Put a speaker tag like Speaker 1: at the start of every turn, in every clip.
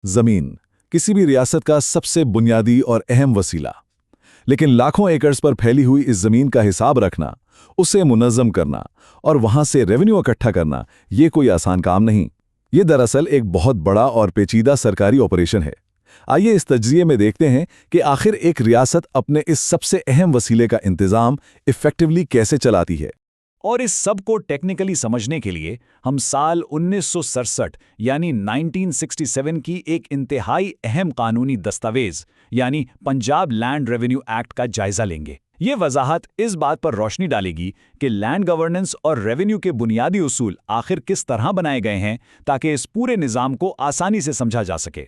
Speaker 1: जमीन किसी भी रियासत का सबसे बुनियादी और अहम वसीला, लेकिन लाखों एकर्स पर फैली हुई इस जमीन का हिसाब रखना, उसे मुनज़्ज़म करना और वहां से रेवेन्यू इकट्ठा करना, ये कोई आसान काम नहीं। ये दरअसल एक बहुत बड़ा और पेचीदा सरकारी ऑपरेशन है। आइए इस तज्ज़िये में देखते हैं कि आखिर एक रियासत अपने इस सबसे अहम वसीले का इंतज़ाम इफ़ेक्टिवली कैसे चलाती है।
Speaker 2: और इस सब को टेक्निकली समझने के लिए हम साल 1967 यानी 1967 की एक इंतहाई अहम कानूनी दस्तावेज यानी पंजाब लैंड रेवेन्यू एक्ट का जायजा लेंगे। ये वजाहत इस बात पर रोशनी डालेगी कि लैंड गवर्नेंस और रेवेन्यू के बुनियादी उसूल आखिर किस तरह बनाए गए हैं ताकि इस पूरे निज़ाम को आसानी से समझा जा सके।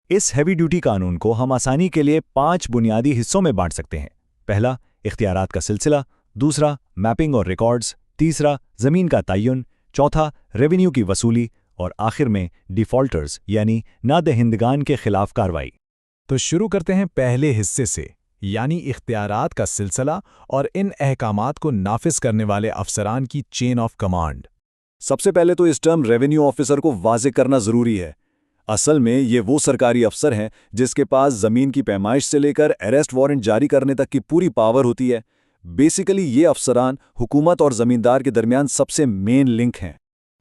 Speaker 3: इस हैवी ड्यूटी कानून को हम आसानी के लिए 5 बुनियादी हिस्सों में बांट सकते हैं। पहला, इख्तियारात का सिलसिला। दूसरा, मैपिंग और रिकॉर्ड्स। तीसरा, जमीन का तयन। चौथा, रेवेन्यू की वसूली। और आखिर में डिफ़ॉल्टर्स यानी नादहिंदगान के खिलाफ कार्रवाई।
Speaker 4: तो शुरू करते हैं पहले हिस्से से, यानी इख्तियारात का सिलसिला और इन अहकामात को नाफिज करने वाले अफसरान की चेन ऑफ कमांड।
Speaker 5: सबसे पहले तो इस टर्म रेवेन्यू ऑफिसर को वाज़ेह करना ज़रूरी है। असल में ये वो सरकारी अफसर हैं जिसके पास ज़मीन की पैमाइश से लेकर अरेस्ट वारंट जारी करने तक की पूरी पावर होती है। बेसिकली ये अफसरान हुकूमत और ज़मींदार के दरमियान सबसे मेन लिंक हैं।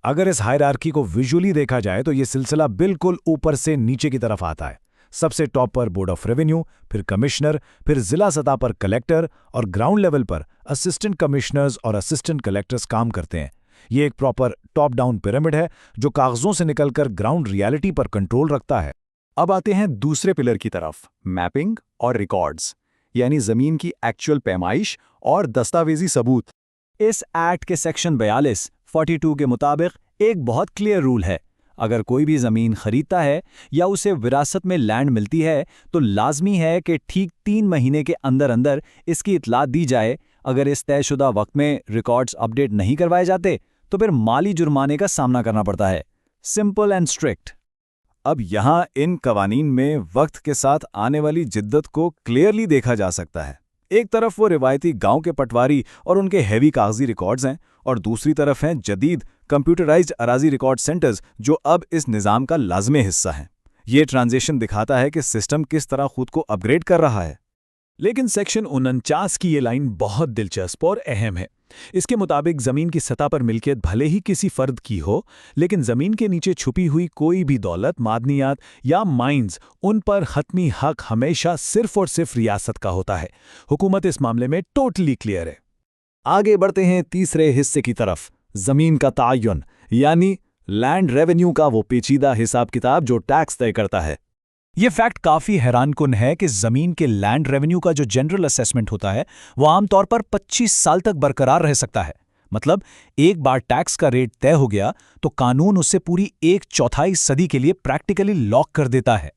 Speaker 4: अगर इस हायरार्की को विजुअली देखा जाए तो ये सिलसिला बिल्कुल ऊपर से नीचे की तरफ आता है। सबसे टॉप पर बोर्ड ऑफ रेवेन्यू, फिर कमिश्नर, फिर जिला सतह पर कलेक्टर और ग्राउंड लेवल पर असिस्टेंट कमिश्नर्स और असिस्टेंट कलेक्टर्स काम करते हैं। ये एक प्रॉपर टॉप डाउन पिरामिड है जो कागजों से निकलकर ग्राउंड रियलिटी पर कंट्रोल रखता है।
Speaker 3: अब आते हैं दूसरे पिलर की तरफ, मैपिंग और रिकॉर्ड्स, यानी जमीन की एक्चुअल पैमाइश और दस्तावेजी सबूत।
Speaker 2: इस एक्ट के सेक्शन 42 के मुताबिक एक बहुत क्लियर रूल है। अगर कोई भी ज़मीन खरीदता है या उसे विरासत में लैंड मिलती है तो लाजमी है कि ठीक 3 महीने के अंदर अंदर इसकी इतला दी जाए। अगर इस तयशुदा वक्त में रिकॉर्ड्स अपडेट नहीं करवाए जाते तो फिर माली जुर्माने का सामना करना पड़ता है। Simple and strict.
Speaker 3: अब यहाँ इन कवानीन में वक्त के साथ आने वाली जिद्दत को क्लियरली देखा जा सकता है। एक तरफ वो रिवायती गांव के पटवारी और उनके हैवी कागजी रिकॉर्ड्स हैं और दूसरी तरफ हैं जदीद कंप्यूटराइज्ड अराजी रिकॉर्ड सेंटर्स जो अब इस निज़ाम का लाज़मी हिस्सा हैं। ये ट्रांजिशन दिखाता है कि सिस्टम किस तरह खुद को अपग्रेड कर रहा है।
Speaker 4: लेकिन सेक्शन 49 की ये लाइन बहुत दिलचस्प और अहम है। इसके मुताबिक जमीन की सतह पर मिल्कियत भले ही किसी फर्द की हो, लेकिन जमीन के नीचे छुपी हुई कोई भी दौलत, मादनियात या माइंस, उन पर हतमी हक हमेशा सिर्फ और सिर्फ रियासत का होता है। हुकूमत इस मामले में टोटली क्लियर है।
Speaker 3: आगे बढ़ते हैं तीसरे हिस्से की तरफ, जमीन का तयन यानी लैंड रेवेन्यू का वो पेचीदा हिसाब किताब जो टैक्स तय करता है।
Speaker 2: ये फैक्ट काफ़ी हैरानकुन है कि ज़मीन के लैंड रेवेन्यू का जो जनरल असेसमेंट होता है वो आमतौर पर 25 साल तक बरकरार रह सकता है। मतलब एक बार टैक्स का रेट तय हो गया तो कानून उसे पूरी 1/4 सदी के लिए प्रैक्टिकली लॉक कर देता है।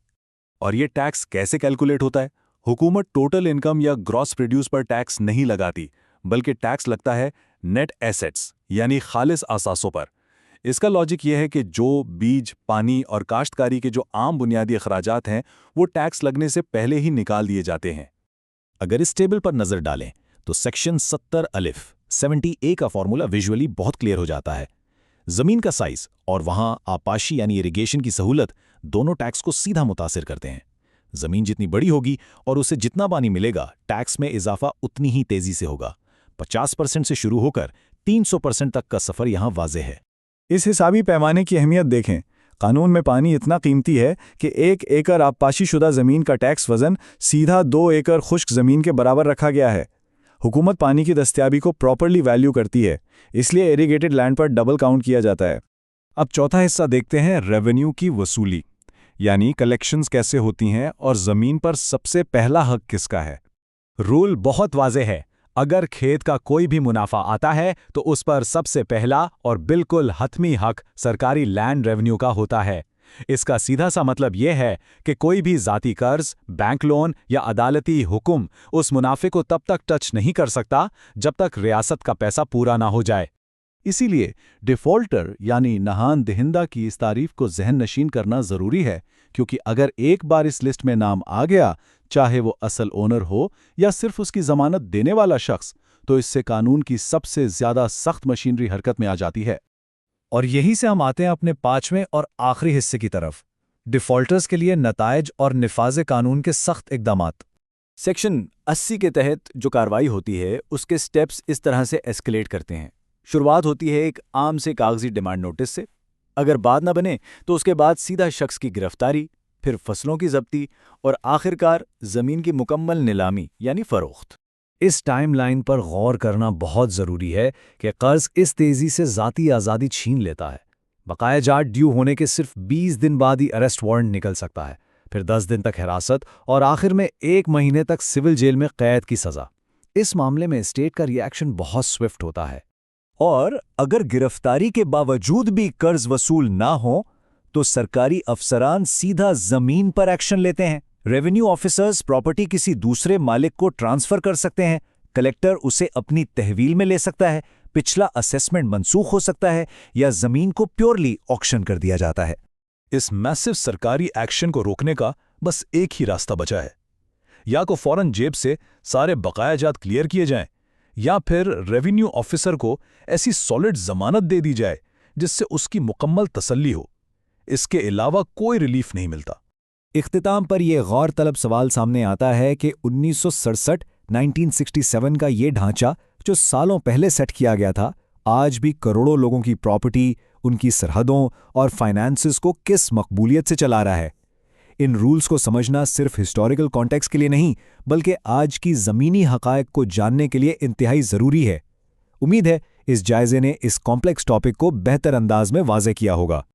Speaker 5: और ये टैक्स कैसे कैलकुलेट होता है? हुकूमत टोटल इनकम या ग्रॉस प्रोड्यूस पर टैक्स नहीं लगाती, बल्कि टैक्स लगता है नेट एसेट्स यानी खालिस असासों पर। इसका लॉजिक यह है कि जो बीज, पानी और काश्तकारी के जो आम बुनियादी अखराजात हैं वो टैक्स लगने से पहले ही निकाल दिए जाते हैं।
Speaker 3: अगर इस टेबल पर नज़र डालें तो सेक्शन 70 अलिफ 70A का फॉर्मूला विजुअली बहुत क्लियर हो जाता है। ज़मीन का साइज और वहाँ आपाशी यानी इरिगेशन की सहूलत दोनों टैक्स को सीधा मुतासिर करते हैं। ज़मीन जितनी बड़ी होगी और उसे जितना पानी मिलेगा, टैक्स में इजाफा उतनी ही तेज़ी से होगा। 50% से शुरू होकर 300% तक का सफ़र यहाँ वाज़ेह है।
Speaker 5: इस हिसाबी पैमाने की अहमियत देखें। कानून में पानी इतना कीमती है कि 1 एकड़ आबपाशीशुदा ज़मीन का टैक्स वज़न सीधा 2 एकड़ खुश्क ज़मीन के बराबर रखा गया है। हुकूमत पानी की दस्तयाबी को प्रॉपरली वैल्यू करती है, इसलिए इरिगेटेड लैंड पर डबल काउंट किया जाता है।
Speaker 3: अब चौथा हिस्सा देखते हैं, रेवेन्यू की वसूली, यानी कलेक्शंस कैसे होती हैं और ज़मीन पर सबसे पहला हक किसका है।
Speaker 2: रूल बहुत वाज़ेह है। अगर खेत का कोई भी मुनाफा आता है तो उस पर सबसे पहला और बिल्कुल हतमी हक सरकारी लैंड रेवेन्यू का होता है। इसका सीधा सा मतलब यह है कि कोई भी ज़ाती कर्ज, बैंक लोन या अदालती हुक्म उस मुनाफे को तब तक टच नहीं कर सकता जब तक रियासत का पैसा पूरा ना हो जाए।
Speaker 1: इसीलिए डिफ़ॉल्टर यानी नहान दहिंदा की इस तारीफ को जहन नशीन करना ज़रूरी है, क्योंकि अगर एक बार इस लिस्ट में नाम आ गया, चाहे वो असल ओनर हो या सिर्फ उसकी ज़मानत देने वाला शख्स, तो इससे कानून की सबसे ज़्यादा सख्त मशीनरी हरकत में आ जाती है।
Speaker 3: और यहीं से हम आते हैं अपने 5वें और आखिरी हिस्से की तरफ,
Speaker 2: डिफ़ॉल्टर्स के लिए नतायज और निफाज कानून के सख्त इकदामात।
Speaker 3: सेक्शन 80 के तहत जो कार्रवाई होती है उसके स्टेप्स इस तरह से एस्केलेट करते हैं। शुरुआत होती है एक आम से कागजी डिमांड नोटिस से। अगर बात न बने तो उसके बाद सीधा शख्स की गिरफ्तारी, फिर फसलों की जब्ती और आखिरकार ज़मीन की मुकम्मल नीलामी यानी फ़रोख्त।
Speaker 2: इस टाइमलाइन पर गौर करना बहुत ज़रूरी है कि कर्ज इस तेज़ी से ज़ाती आज़ादी छीन लेता है। बकाया जाट ड्यू होने के सिर्फ 20 दिन बाद ही अरेस्ट वारंट निकल सकता है, फिर 10 दिन तक हिरासत और आखिर में 1 महीने तक सिविल जेल में कैद की सज़ा। इस मामले में स्टेट का रिएक्शन बहुत स्विफ्ट होता है।
Speaker 3: और अगर गिरफ्तारी के बावजूद भी कर्ज वसूल ना हो तो सरकारी अफसरान सीधा ज़मीन पर एक्शन लेते हैं। रेवेन्यू ऑफिसर्स प्रॉपर्टी किसी दूसरे मालिक को ट्रांसफर कर सकते हैं, कलेक्टर उसे अपनी तहवील में ले सकता है, पिछला असेसमेंट मनसूख हो सकता है या ज़मीन को प्योरली ऑक्शन कर दिया जाता है।
Speaker 5: इस मैसिव सरकारी एक्शन को रोकने का बस एक ही रास्ता बचा है। या को फौरन जेब से सारे बकायाजात क्लियर किए जाएं, या फिर रेवेन्यू ऑफिसर को ऐसी सॉलिड जमानत दे दी जाए जिससे उसकी मुकम्मल तसल्ली हो। इसके अलावा कोई रिलीफ नहीं मिलता।
Speaker 3: इख्तिताम पर यह गौर तलब सवाल सामने आता है कि 1967 का ये ढांचा जो सालों पहले सेट किया गया था, आज भी करोड़ों लोगों की प्रॉपर्टी, उनकी सरहदों और फाइनेंसेस को किस मकबूलियत से चला रहा है। इन रूल्स को समझना सिर्फ हिस्टोरिकल कॉन्टेक्स्ट के लिए नहीं, बल्कि आज की ज़मीनी हक़ाइक़ को जानने के लिए इंतहाई ज़रूरी है। उम्मीद है इस जायज़े ने इस कॉम्प्लेक्स टॉपिक को बेहतर अंदाज में वाज़ेह किया होगा।